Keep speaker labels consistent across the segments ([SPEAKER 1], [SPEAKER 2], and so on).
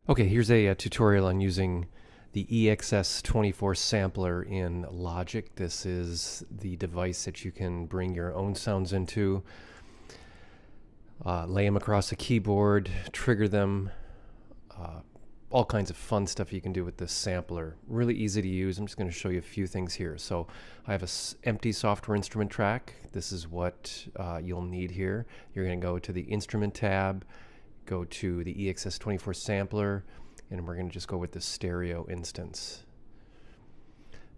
[SPEAKER 1] Okay, here's a tutorial on using the EXS24 sampler in Logic. This is the device that you can bring your own sounds into, lay them across a keyboard, trigger them, all kinds of fun stuff you can do with this sampler. Really easy to use. I'm just going to show you a few things here. So I have an empty software instrument track. This is what you'll need here. You're going to go to the Instrument tab, go to the EXS24 sampler, and we're going to just go with the stereo instance.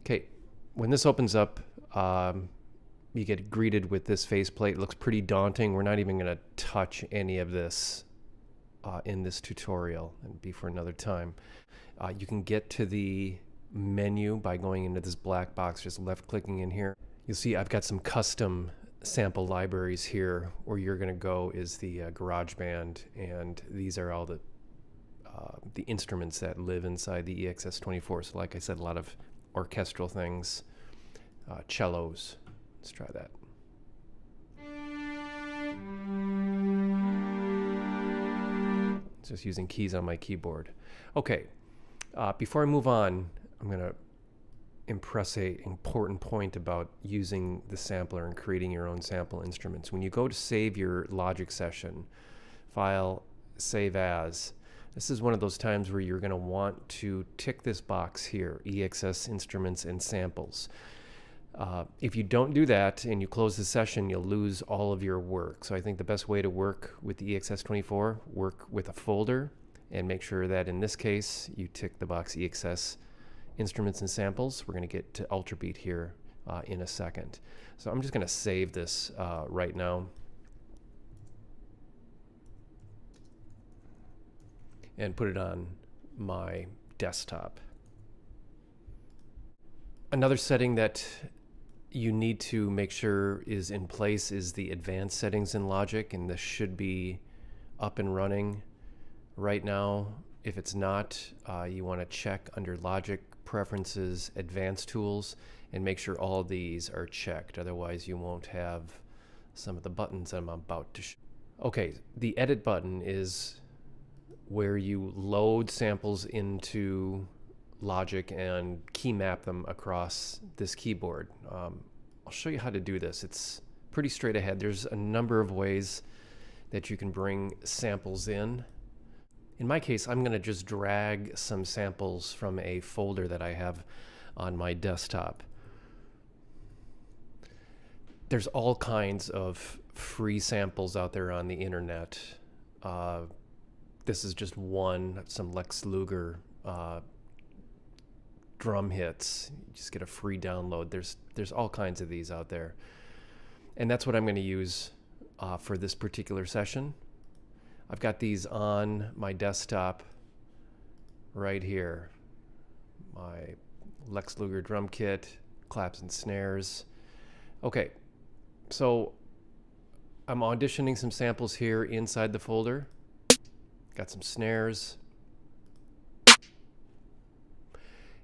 [SPEAKER 1] Okay, when this opens up, you get greeted with this faceplate. It looks pretty daunting. We're not even going to touch any of this in this tutorial, and be for another time. You can get to the menu by going into this black box, just left clicking in here. You'll see I've got some custom sample libraries here. Where you're going to go is the GarageBand, and these are all the instruments that live inside the EXS24. So like I said, a lot of orchestral things, cellos. Let's try that. Just using keys on my keyboard. Okay, before I move on, I'm going to impress an important point about using the sampler and creating your own sample instruments. When you go to save your Logic session, File, Save As, this is one of those times where you're going to want to tick this box here, EXS Instruments and Samples. If you don't do that and you close the session, you'll lose all of your work. So I think the best way to work with the EXS24, work with a folder and make sure that in this case you tick the box EXS Instruments and Samples. We're going to get to Ultrabeat here in a second. So I'm just going to save this right now and put it on my desktop. Another setting that you need to make sure is in place is the advanced settings in Logic, and this should be up and running right now. If it's not, you want to check under Logic Preferences, Advanced Tools, and make sure all of these are checked. Otherwise, you won't have some of the buttons I'm about to show. Okay, the Edit button is where you load samples into Logic and key map them across this keyboard. I'll show you how to do this. It's pretty straight ahead. There's a number of ways that you can bring samples in. In my case, I'm going to just drag some samples from a folder that I have on my desktop. There's all kinds of free samples out there on the internet. This is just one, some Lex Luger drum hits. You just get a free download. There's all kinds of these out there, and that's what I'm going to use for this particular session. I've got these on my desktop right here. My Lex Luger drum kit, claps and snares. Okay, so I'm auditioning some samples here inside the folder. Got some snares.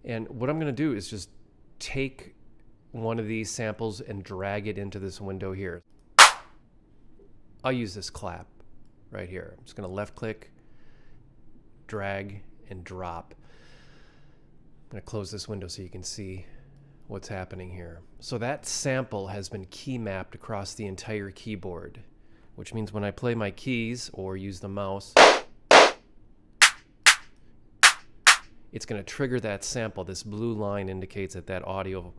[SPEAKER 1] And what I'm going to do is just take one of these samples and drag it into this window here. I'll use this clap right here. I'm just going to left click, drag, and drop. I'm going to close this window so you can see what's happening here. So that sample has been key mapped across the entire keyboard, which means when I play my keys or use the mouse, it's going to trigger that sample. This blue line indicates that that audio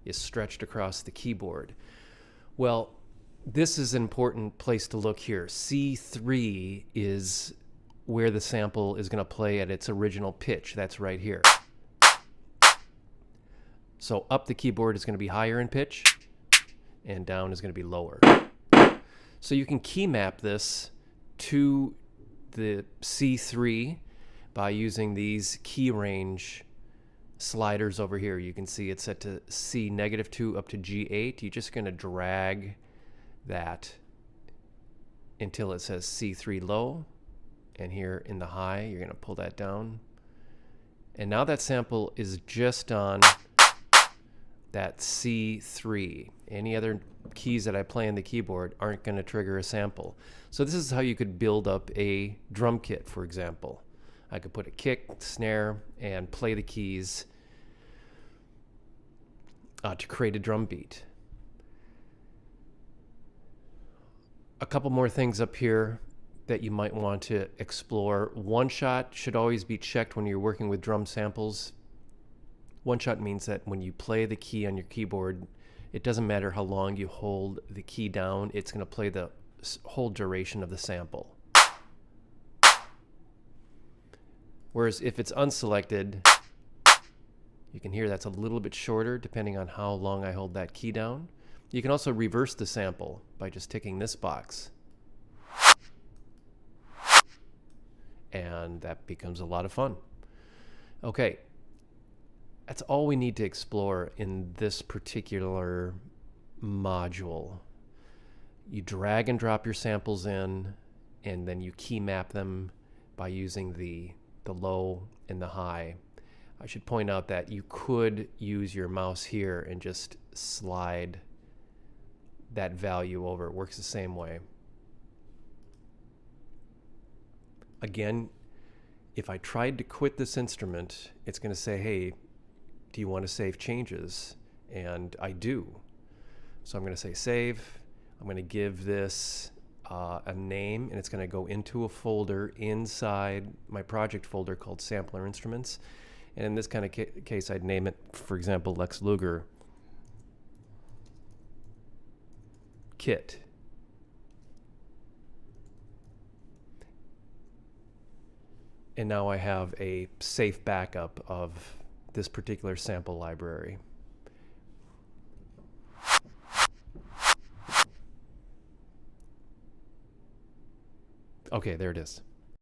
[SPEAKER 1] is stretched across the keyboard. Well, this is an important place to look here. C3 is where the sample is going to play at its original pitch. That's right here. So up the keyboard is going to be higher in pitch, and down is going to be lower. So you can key map this to the C3 by using these key range sliders over here. You can see it's set to C-2 up to G8. You're just going to drag that until it says C3 low, and here in the high you're going to pull that down, and now that sample is just on that C3. Any other keys that I play on the keyboard aren't going to trigger a sample. So this is how you could build up a drum kit, for example. I could put a kick, snare, and play the keys to create a drum beat. A couple more things up here that you might want to explore. One shot should always be checked when you're working with drum samples. One shot means that when you play the key on your keyboard, it doesn't matter how long you hold the key down, it's going to play the whole duration of the sample. Whereas if it's unselected, you can hear that's a little bit shorter depending on how long I hold that key down. You can also reverse the sample by just ticking this box. And that becomes a lot of fun. Okay, that's all we need to explore in this particular module. You drag and drop your samples in, and then you key map them by using the low and the high. I should point out that you could use your mouse here and just slide that value over. It works the same way. Again, if I tried to quit this instrument, it's going to say, hey, do you want to save changes? And I do. So I'm going to say save. I'm going to give this a name, and it's going to go into a folder inside my project folder called Sampler Instruments. And in this kind of case, I'd name it, for example, Lex Luger Kit. And now I have a safe backup of this particular sample library. Okay, there it is.